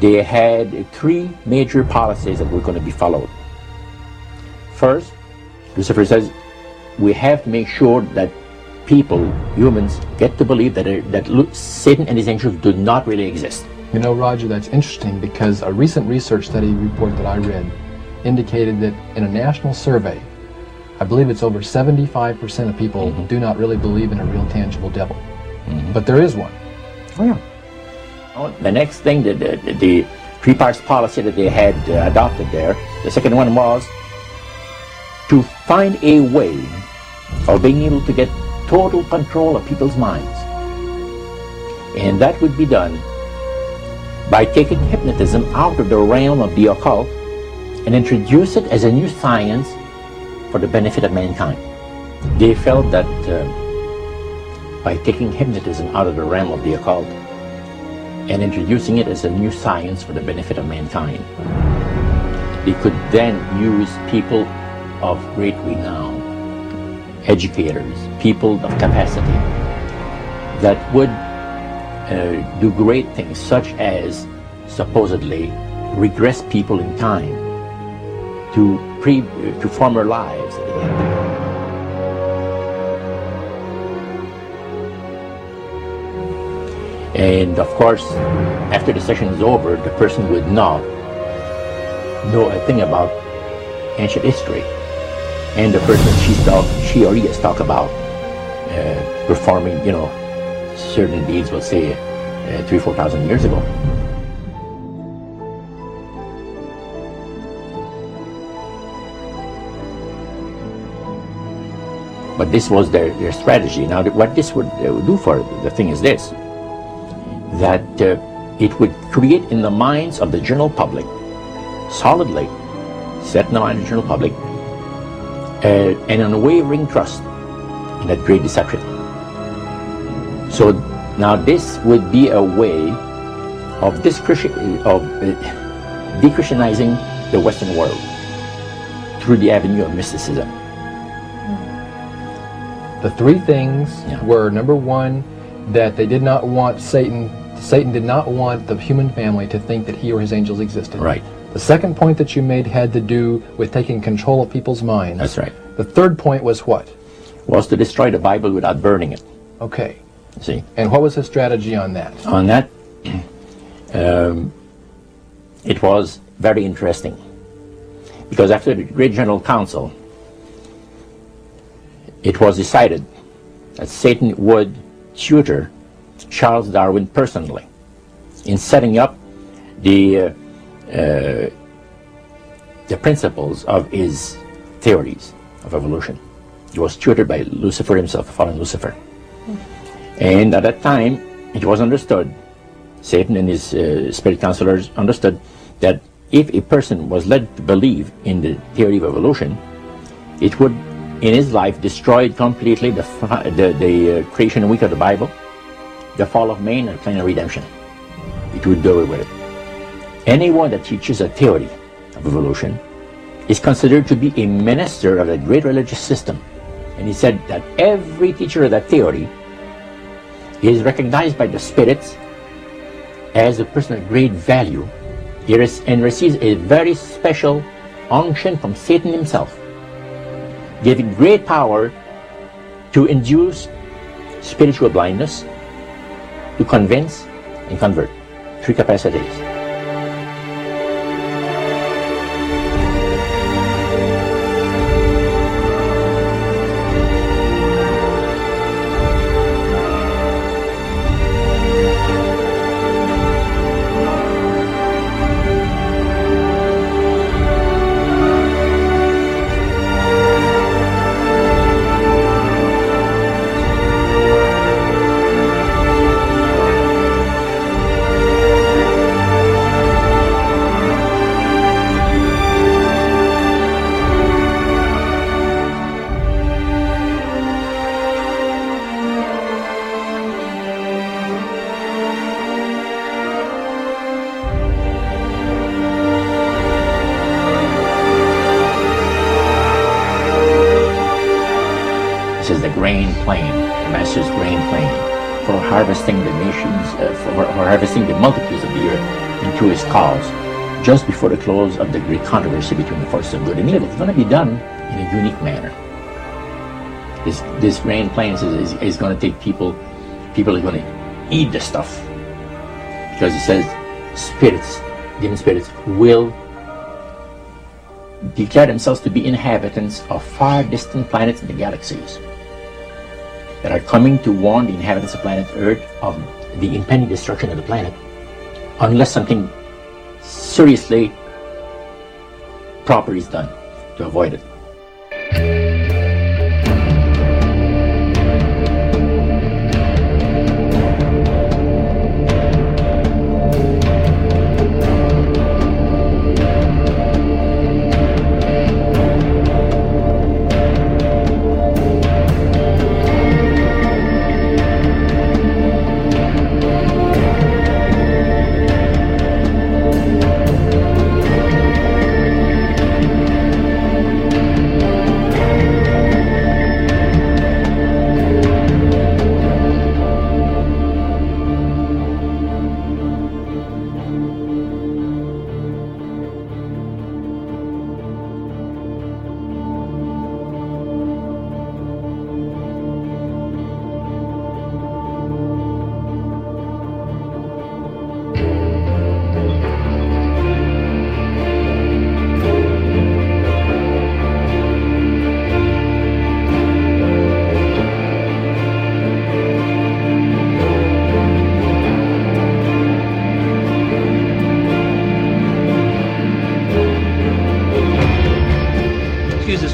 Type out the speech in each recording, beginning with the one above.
they had three major policies that were going to be followed. First, Lucifer says, we have to make sure that people, humans, get to believe that Satan and his angels do not really exist. You know, Roger, that's interesting because a recent research study report that I read indicated that in a national survey, I believe it's over 75% of people do not really believe in a real tangible devil. But there is one. Oh, yeah. The next thing, the three parts policy that they had adopted there, the second one was to find a way of being able to get total control of people's minds. And that would be done by taking hypnotism out of the realm of the occult and introduce it as a new science for the benefit of mankind. They felt that by taking hypnotism out of the realm of the occult and introducing it as a new science for the benefit of mankind, they could then use people of great renown, educators, people of capacity, that would do great things, such as supposedly regress people in time to former lives that they had. And of course, after the session is over, the person would not know a thing about ancient history. And the person she or he has talked about performing, certain deeds, we'll say, 3,000-4,000 years ago. But this was their strategy. Now, what this would do for the thing is this, that it would create in the minds of the general public, solidly set in the mind of the general public, an unwavering trust in that great deception. So now this would be a way of de-Christianizing the Western world through the avenue of mysticism. The three things were, number one, that they did not want Satan did not want the human family to think that he or his angels existed. Right. The second point that you made had to do with taking control of people's minds. That's right. The third point was what? Was to destroy the Bible without burning it. Okay. See? And what was his strategy on that? On that, it was very interesting. Because after the Great General Council, it was decided that Satan would tutor Charles Darwin personally in setting up the principles of his theories of evolution. He was tutored by Lucifer himself, fallen Lucifer. And at that time, it was understood, Satan and his spirit counselors understood, that if a person was led to believe in the theory of evolution, it would, in his life, destroy completely the creation week of the Bible, the fall of man, and plan of redemption. It would do away with it. Anyone that teaches a theory of evolution is considered to be a minister of a great religious system. And he said that every teacher of that theory is recognized by the spirits as a person of great value and receives a very special unction from Satan himself, giving great power to induce spiritual blindness, to convince and convert. Three capacities. This is the grain plain, the Master's grain plain, for harvesting the nations, for harvesting the multitudes of the earth. into his cause just before the close of the great controversy between the forces of good and evil. It's going to be done in a unique manner. This grand plan is going to take people are going to eat the stuff, because it says spirits, demon spirits, will declare themselves to be inhabitants of far distant planets in the galaxies that are coming to warn the inhabitants of planet Earth of the impending destruction of the planet unless something seriously proper is done to avoid it.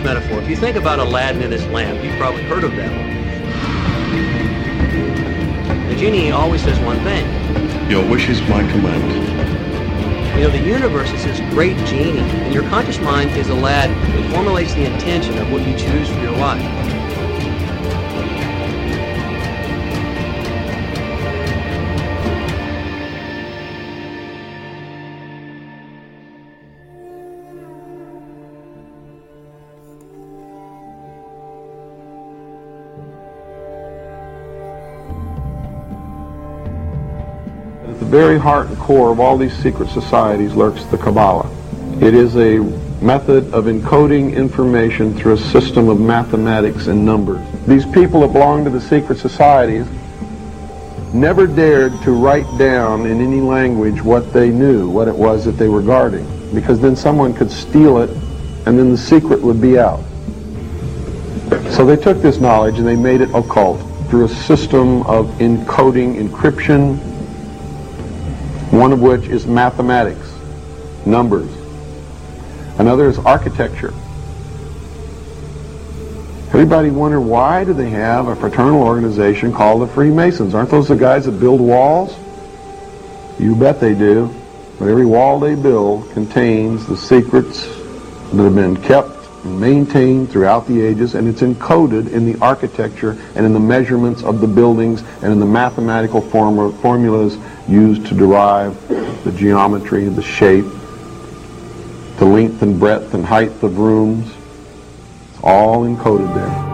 Metaphor. If you think about Aladdin and his lamp, you've probably heard of that one. The genie always says one thing. Your wish is my command. You know, the universe is this great genie, and your conscious mind is Aladdin. It formulates the intention of what you choose for your life. At the very heart and core of all these secret societies lurks the Kabbalah. It is a method of encoding information through a system of mathematics and numbers. These people that belong to the secret societies never dared to write down in any language what they knew, what it was that they were guarding, because then someone could steal it and then the secret would be out. So they took this knowledge and they made it occult through a system of encoding, encryption, one of which is mathematics, numbers. Another is architecture. Everybody wonder, why do they have a fraternal organization called the Freemasons? Aren't those the guys that build walls? You bet they do. But every wall they build contains the secrets that have been kept and maintained throughout the ages, and it's encoded in the architecture and in the measurements of the buildings and in the mathematical formulas used to derive the geometry, the shape, the length and breadth and height of rooms. It's all encoded there.